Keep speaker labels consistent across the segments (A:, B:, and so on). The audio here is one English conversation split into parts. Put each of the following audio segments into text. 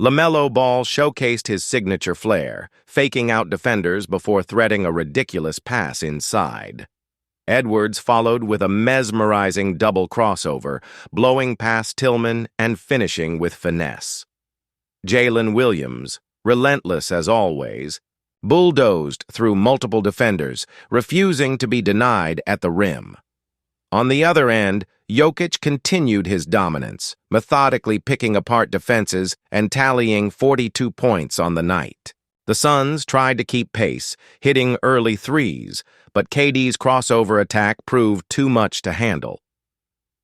A: LaMelo Ball showcased his signature flair, faking out defenders before threading a ridiculous pass inside. Edwards followed with a mesmerizing double crossover, blowing past Tillman and finishing with finesse. Jalen Williams, relentless as always, bulldozed through multiple defenders, refusing to be denied at the rim. On the other end, Jokic continued his dominance, methodically picking apart defenses and tallying 42 points on the night. The Suns tried to keep pace, hitting early threes, but KD's crossover attack proved too much to handle.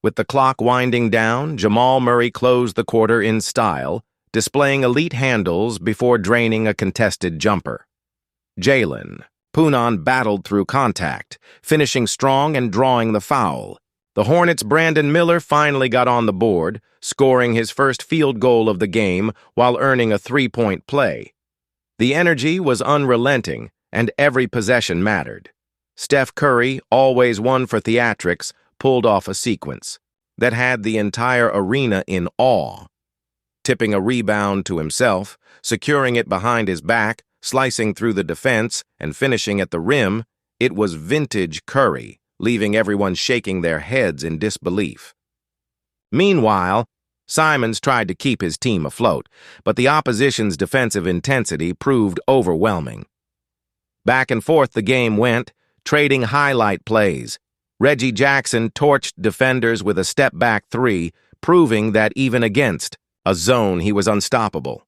A: With the clock winding down, Jamal Murray closed the quarter in style, displaying elite handles before draining a contested jumper. Jalen Poonen battled through contact, finishing strong and drawing the foul. The Hornets' Brandon Miller finally got on the board, scoring his first field goal of the game while earning a three-point play. The energy was unrelenting, and every possession mattered. Steph Curry, always one for theatrics, pulled off a sequence that had the entire arena in awe. Tipping a rebound to himself, securing it behind his back, slicing through the defense, and finishing at the rim, it was vintage Curry, leaving everyone shaking their heads in disbelief. Meanwhile, Simons tried to keep his team afloat, but the opposition's defensive intensity proved overwhelming. Back and forth the game went, trading highlight plays. Reggie Jackson torched defenders with a step-back three, proving that even against a zone he was unstoppable.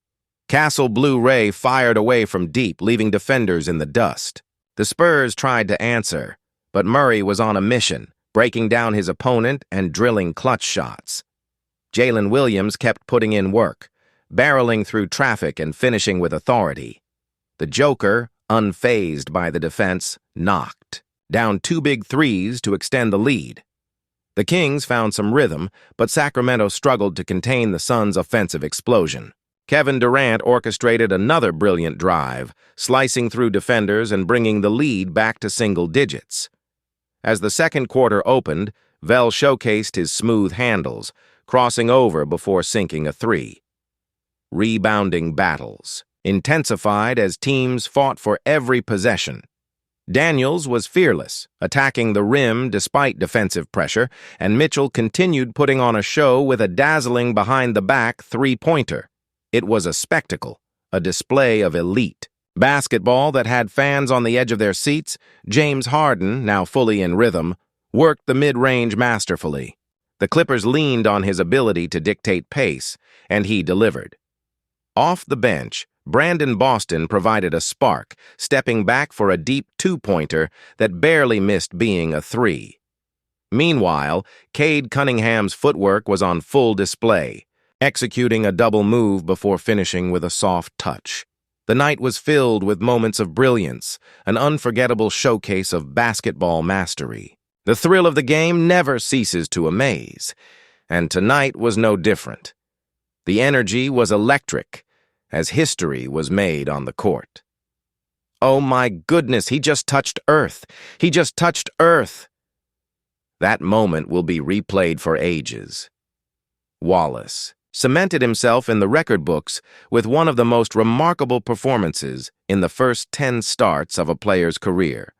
A: Castle Blue Ray fired away from deep, leaving defenders in the dust. The Spurs tried to answer, but Murray was on a mission, breaking down his opponent and drilling clutch shots. Jalen Williams kept putting in work, barreling through traffic and finishing with authority. The Joker, unfazed by the defense, knocked down two big threes to extend the lead. The Kings found some rhythm, but Sacramento struggled to contain the Suns' offensive explosion. Kevin Durant orchestrated another brilliant drive, slicing through defenders and bringing the lead back to single digits. As the second quarter opened, Vell showcased his smooth handles, crossing over before sinking a three. Rebounding battles intensified as teams fought for every possession. Daniels was fearless, attacking the rim despite defensive pressure, and Mitchell continued putting on a show with a dazzling behind-the-back three-pointer. It was a spectacle, a display of elite basketball that had fans on the edge of their seats. James Harden, now fully in rhythm, worked the mid-range masterfully. The Clippers leaned on his ability to dictate pace, and he delivered. Off the bench, Brandon Boston provided a spark, stepping back for a deep two-pointer that barely missed being a three. Meanwhile, Cade Cunningham's footwork was on full display, executing a double move before finishing with a soft touch. The night was filled with moments of brilliance, an unforgettable showcase of basketball mastery. The thrill of the game never ceases to amaze, and tonight was no different. The energy was electric, as history was made on the court. Oh my goodness, he just touched Earth. He just touched Earth. That moment will be replayed for ages. Wallace cemented himself in the record books with one of the most remarkable performances in the first 10 starts of a player's career.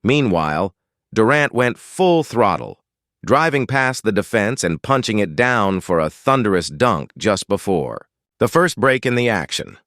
A: Meanwhile, Durant went full throttle, driving past the defense and punching it down for a thunderous dunk just before the first break in the action.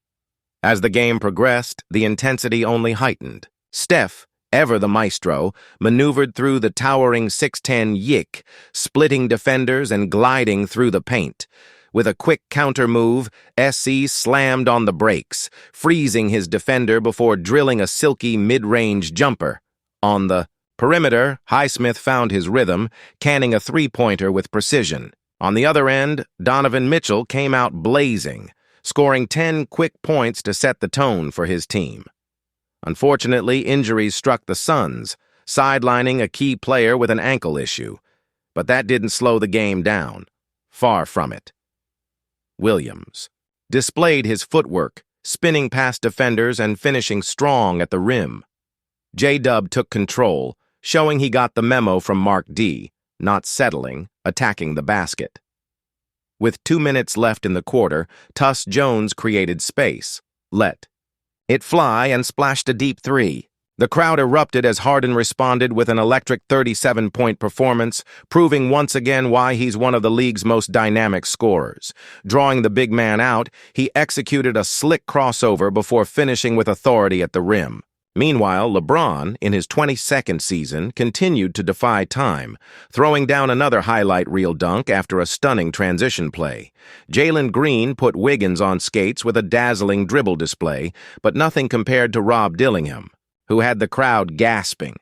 A: As the game progressed, the intensity only heightened. Steph, ever the maestro, maneuvered through the towering 6'10" Yick, splitting defenders and gliding through the paint. With a quick counter move, SC slammed on the brakes, freezing his defender before drilling a silky mid-range jumper. On the perimeter, Highsmith found his rhythm, canning a three-pointer with precision. On the other end, Donovan Mitchell came out blazing, scoring 10 quick points to set the tone for his team. Unfortunately, injuries struck the Suns, sidelining a key player with an ankle issue. But that didn't slow the game down. Far from it. Williams displayed his footwork, spinning past defenders and finishing strong at the rim. J-Dub took control, showing he got the memo from Mark D, not settling, attacking the basket. With 2 minutes left in the quarter, Tuss Jones created space. Let it fly and splashed a deep three. The crowd erupted as Harden responded with an electric 37-point performance, proving once again why he's one of the league's most dynamic scorers. Drawing the big man out, he executed a slick crossover before finishing with authority at the rim. Meanwhile, LeBron, in his 22nd season, continued to defy time, throwing down another highlight reel dunk after a stunning transition play. Jalen Green put Wiggins on skates with a dazzling dribble display, but nothing compared to Rob Dillingham, who had the crowd gasping.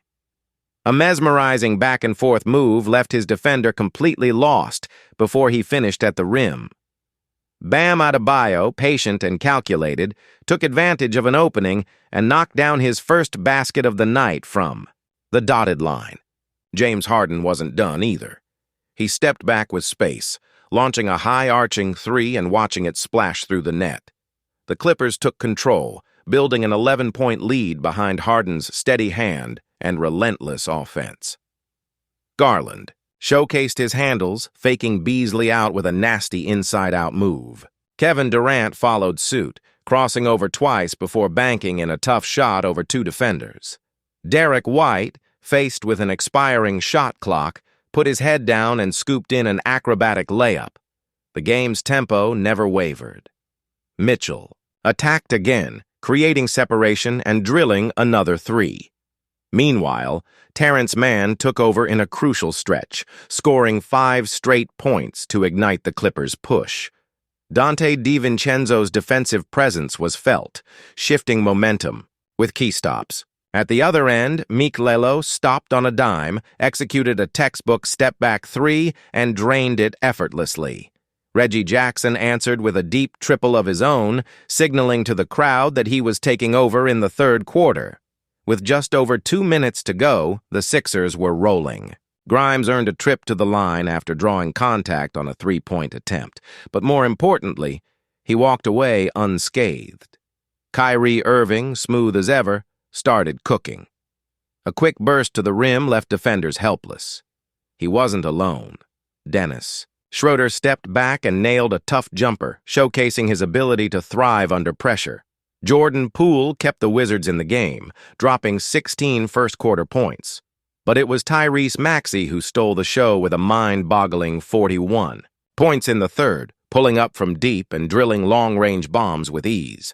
A: A mesmerizing back-and-forth move left his defender completely lost before he finished at the rim. Bam Adebayo, patient and calculated, took advantage of an opening and knocked down his first basket of the night from the dotted line. James Harden wasn't done either. He stepped back with space, launching a high-arching three and watching it splash through the net. The Clippers took control, building an 11-point lead behind Harden's steady hand and relentless offense. Garland showcased his handles, faking Beasley out with a nasty inside-out move. Kevin Durant followed suit, crossing over twice before banking in a tough shot over two defenders. Derek White, faced with an expiring shot clock, put his head down and scooped in an acrobatic layup. The game's tempo never wavered. Mitchell attacked again, creating separation and drilling another three. Meanwhile, Terrence Mann took over in a crucial stretch, scoring 5 straight points to ignite the Clippers' push. Dante DiVincenzo's defensive presence was felt, shifting momentum with key stops. At the other end, Meek Lelo stopped on a dime, executed a textbook step-back three, and drained it effortlessly. Reggie Jackson answered with a deep triple of his own, signaling to the crowd that he was taking over in the third quarter. With just over 2 minutes to go, the Sixers were rolling. Grimes earned a trip to the line after drawing contact on a three-point attempt, but more importantly, he walked away unscathed. Kyrie Irving, smooth as ever, started cooking. A quick burst to the rim left defenders helpless. He wasn't alone. Dennis Schroeder stepped back and nailed a tough jumper, showcasing his ability to thrive under pressure. Jordan Poole kept the Wizards in the game, dropping 16 first-quarter points. But it was Tyrese Maxey who stole the show with a mind-boggling 41 points in the third, pulling up from deep and drilling long-range bombs with ease.